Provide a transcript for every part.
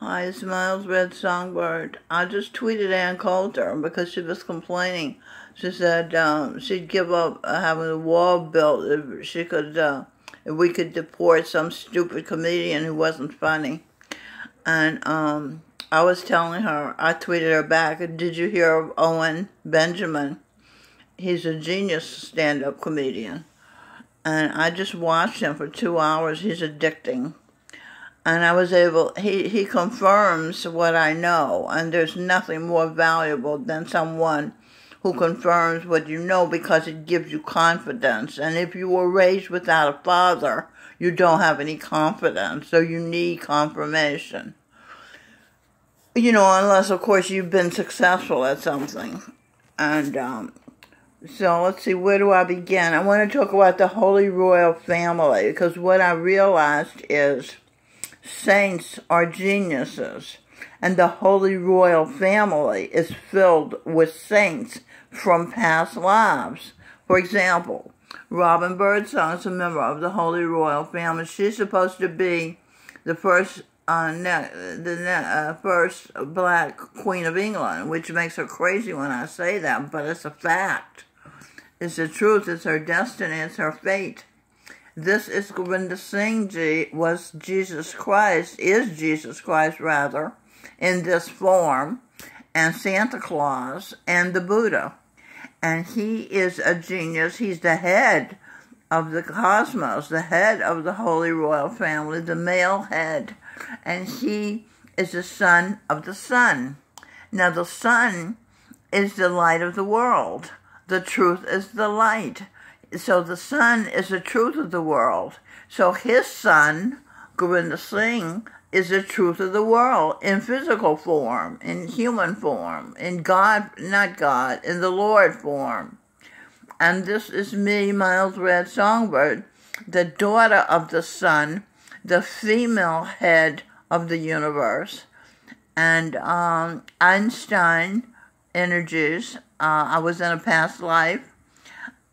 Hi, it's Miles Red Songbird. I just tweeted Ann Coulter because she was complaining. She said she'd give up having the wall built if she could, if we could deport some stupid comedian who wasn't funny. And I was telling her, I tweeted her back, did you hear of Owen Benjamin? He's a genius stand-up comedian. And I just watched him for 2 hours. He's addicting. And I was able, he confirms what I know, and there's nothing more valuable than someone who confirms what you know because it gives you confidence. And if you were raised without a father, you don't have any confidence, so you need confirmation. You know, unless, of course, you've been successful at something. And so let's see, where do I begin? I want to talk about the Holy Royal Family, because what I realized is saints are geniuses, and the Holy Royal Family is filled with saints from past lives. For example, Robin Birdsong is a member of the Holy Royal Family. She's supposed to be the first first black Queen of England, which makes her crazy when I say that, but it's a fact. It's the truth. It's her destiny. It's her fate. This is Govinda Singh Ji is Jesus Christ, in this form, and Santa Claus, and the Buddha. And he is a genius. He's the head of the cosmos, the head of the Holy Royal Family, the male head. And he is the son of the sun. Now, the sun is the light of the world. The truth is the light. So the sun is the truth of the world. So his son, Govinda Singh, is the truth of the world in physical form, in human form, in God, not God, in the Lord form. And this is me, Miles Red Songbird, the daughter of the sun, the female head of the universe. And Einstein energies, I was in a past life.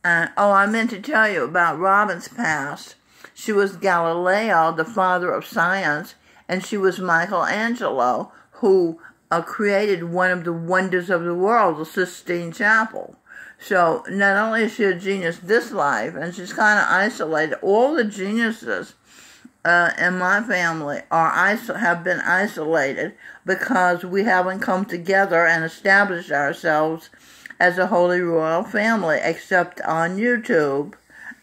I meant to tell you about Robin's past. She was Galileo, the father of science, and she was Michelangelo, who created one of the wonders of the world, the Sistine Chapel. So not only is she a genius this life, and she's kind of isolated, all the geniuses in my family have been isolated because we haven't come together and established ourselves as a Holy Royal Family, except on YouTube,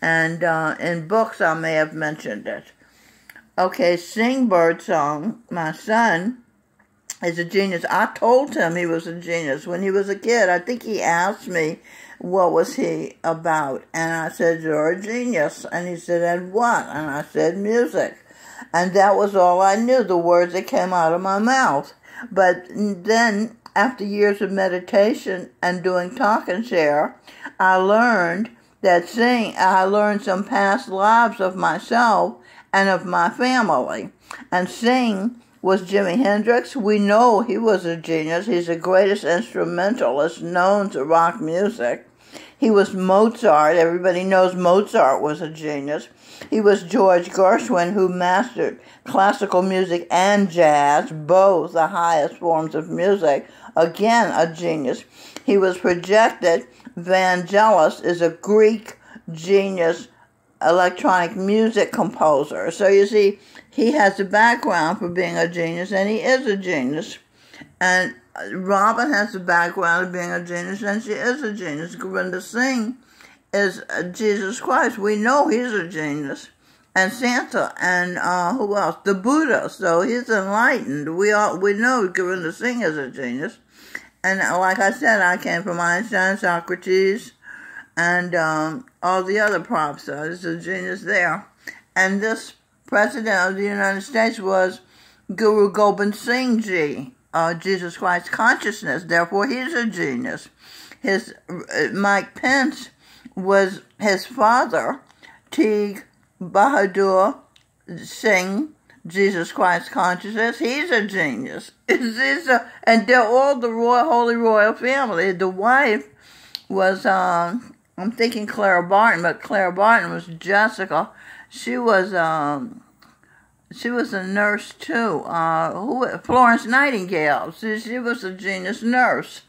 and in books I may have mentioned it. Okay, Sing Birdsong, my son, is a genius. I told him he was a genius when he was a kid. I think he asked me, what was he about? And I said, you're a genius. And he said, and what? And I said, music. And that was all I knew, the words that came out of my mouth. But then, after years of meditation and doing talk and share, I learned some past lives of myself and of my family. And Sing was Jimi Hendrix. We know he was a genius. He's the greatest instrumentalist known to rock music. He was Mozart. Everybody knows Mozart was a genius. He was George Gershwin, who mastered classical music and jazz, both the highest forms of music. Again, a genius. He was projected. Vangelis is a Greek genius electronic music composer. So you see, he has a background for being a genius, and he is a genius. And Robin has a background of being a genius, and she is a genius. Govinda Singh is Jesus Christ. We know he's a genius. And Santa, and who else? The Buddha. So he's enlightened. We know Govinda Singh is a genius. And like I said, I came from Einstein, Socrates, and all the other pop stars. There's a genius there. And this president of the United States was Guru Gobind Singh Ji, Jesus Christ consciousness. Therefore, he's a genius. His Mike Pence was his father, Teague Bahadur Singh, Jesus Christ consciousness. He's a genius. And they're all the Holy Royal Family. The wife was, I'm thinking Clara Barton, but Clara Barton was Jessica. She was She was a nurse too. Florence Nightingale. She was a genius nurse.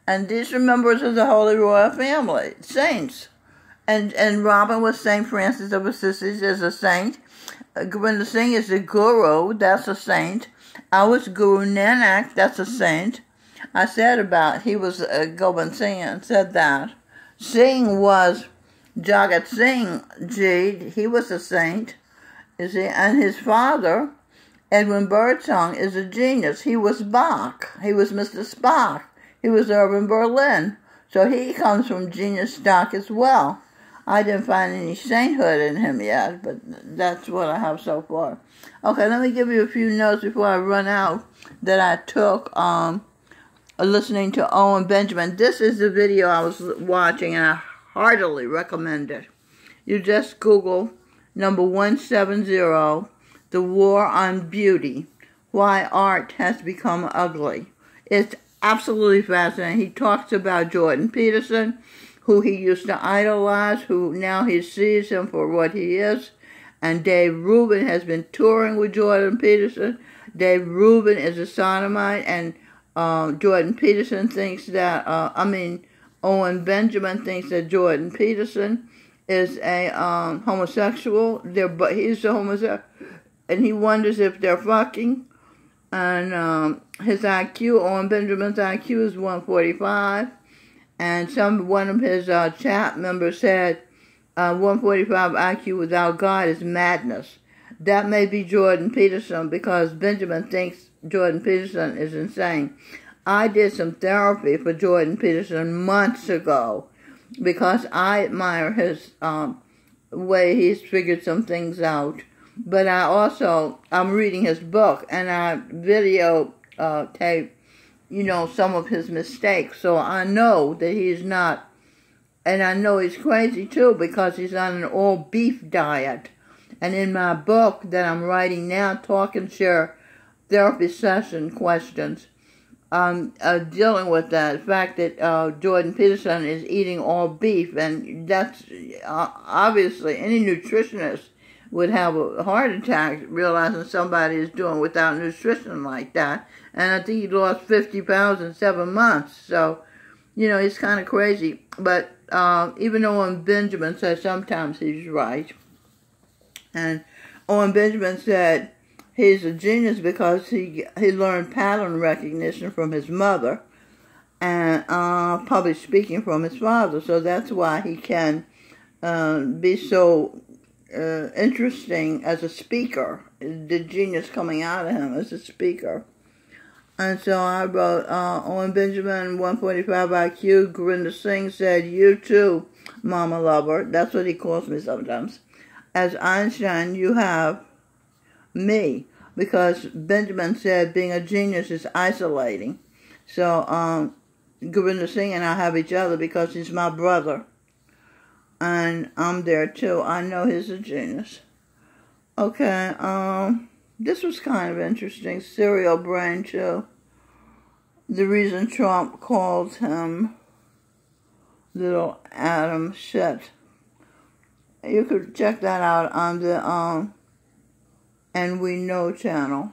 And these are members of the Holy Royal Family, saints. And Robin was St. Francis of Assisi, is a saint. Gurinder Singh is the guru, that's a saint. I was Guru Nanak, that's a saint. I said about, he was Gobind Singh and said that. Singh was Jagat Singh Ji, he was a saint. You see, and his father, Edwin Birdsong, is a genius. He was Bach. He was Mr. Spock. He was Irving Berlin. So he comes from genius stock as well. I didn't find any sainthood in him yet, but that's what I have so far. Okay, let me give you a few notes before I run out that I took listening to Owen Benjamin. This is the video I was watching, and I heartily recommend it. You just Google number 170, The War on Beauty, Why Art Has Become Ugly. It's absolutely fascinating. He talks about Jordan Peterson, who he used to idolize, who now he sees him for what he is. And Dave Rubin has been touring with Jordan Peterson. Dave Rubin is a sodomite, and Jordan Peterson thinks that, Owen Benjamin thinks that Jordan Peterson is a homosexual. He's a homosexual, and he wonders if they're fucking. And his IQ, Owen Benjamin's IQ is 145, and one of his chat members said 145 IQ without God is madness. That may be Jordan Peterson, because Benjamin thinks Jordan Peterson is insane. I did some therapy for Jordan Peterson months ago, because I admire his way he's figured some things out. But I'm reading his book, and I videotape, some of his mistakes. So I know that he's not, and I know he's crazy too, because he's on an all-beef diet. And in my book that I'm writing now, Talk and Share Therapy Session Questions, dealing with that, the fact that Jordan Peterson is eating all beef, and that's obviously any nutritionist would have a heart attack realizing somebody is doing without nutrition like that. And I think he lost 50 pounds in 7 months. So, he's kind of crazy. But even Owen Benjamin said sometimes he's right. And Owen Benjamin said he's a genius because he learned pattern recognition from his mother and public speaking from his father. So that's why he can be so interesting as a speaker. The genius coming out of him as a speaker. And so I wrote, Owen Benjamin, 145 IQ. Gurinder Singh said, you too, Mama Lover. That's what he calls me sometimes. As Einstein, you have me. Because Benjamin said being a genius is isolating. So Gurinder Singh and I have each other because he's my brother. And I'm there too. I know he's a genius. Okay, this was kind of interesting. Serial brain too. The reason Trump calls him little Adam shit. You could check that out on the And We Know channel.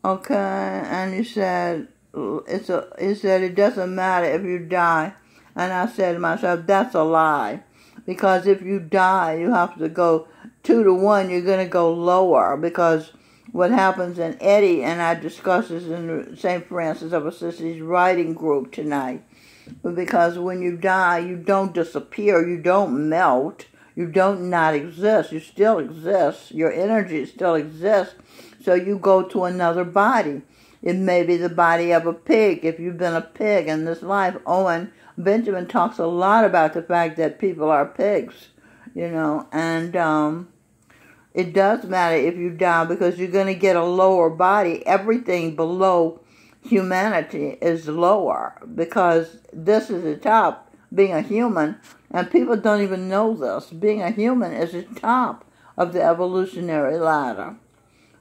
Okay, and he said it doesn't matter if you die. And I said to myself, that's a lie. Because if you die, you have to go 2 to 1, you're going to go lower. Because what happens in Eddie, and I discussed this in the St. Francis of Assisi's writing group tonight. Because when you die, you don't disappear, you don't melt, you don't not exist, you still exist, your energy still exists. So you go to another body. It may be the body of a pig, if you've been a pig in this life. Owen Benjamin talks a lot about the fact that people are pigs, and it does matter if you die because you're going to get a lower body. Everything below humanity is lower because this is the top, being a human, and people don't even know this. Being a human is the top of the evolutionary ladder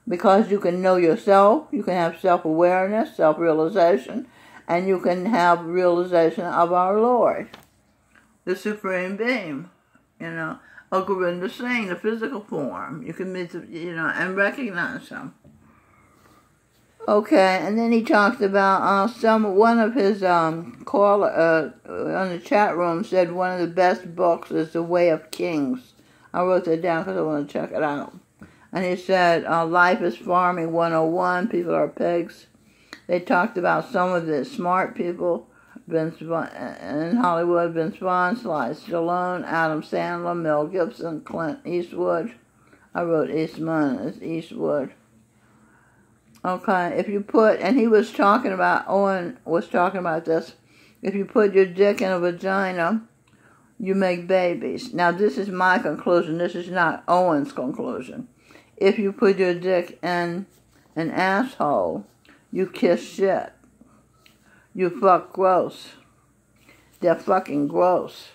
because you can know yourself, you can have self-awareness, self-realization, and you can have realization of our Lord, the Supreme Being, of Govinda Singh, the physical form. You can meet, and recognize him. Okay, and then he talked about one of his caller on the chat room said one of the best books is The Way of Kings. I wrote that down because I want to check it out. And he said Life is Farming 101. People are pigs. They talked about some of the smart people in Hollywood: Vince Vaughn, Sly Stallone, Adam Sandler, Mel Gibson, Clint Eastwood. I wrote Eastman as Eastwood. Okay, and Owen was talking about this, if you put your dick in a vagina, you make babies. Now, this is my conclusion. This is not Owen's conclusion. If you put your dick in an asshole, you kiss shit. You fuck gross. They're fucking gross.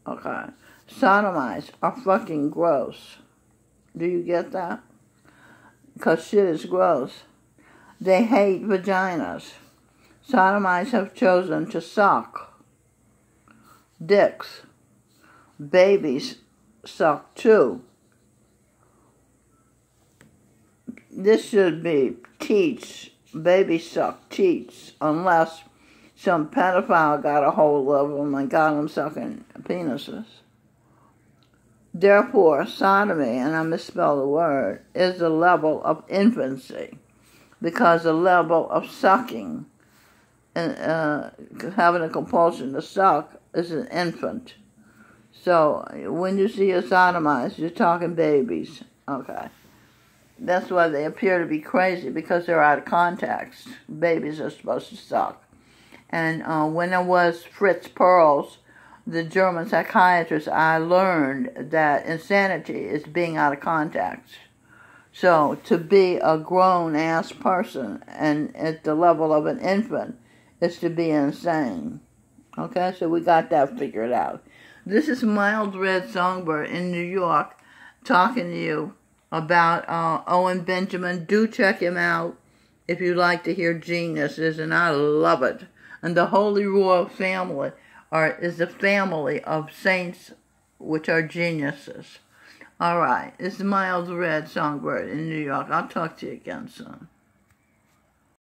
Okay. Sodomites are fucking gross. Do you get that? Because shit is gross. They hate vaginas. Sodomites have chosen to suck dicks. Babies suck too. This should be teach. Babies suck teats, unless some pedophile got a hold of them and got them sucking penises. Therefore, sodomy, and I misspelled the word, is the level of infancy, because the level of sucking and having a compulsion to suck is an infant. So when you see a sodomized, you're talking babies. Okay. That's why they appear to be crazy, because they're out of context. Babies are supposed to suck. And when it was Fritz Perls, the German psychiatrist, I learned that insanity is being out of context. So to be a grown-ass person and at the level of an infant is to be insane. Okay, so we got that figured out. This is Mild Red Songbird in New York talking to you about Owen Benjamin. Do check him out if you like to hear geniuses, and I love it. And the Holy Royal Family is the family of saints which are geniuses. All right, this is Mild Red Songbird in New York. I'll talk to you again soon.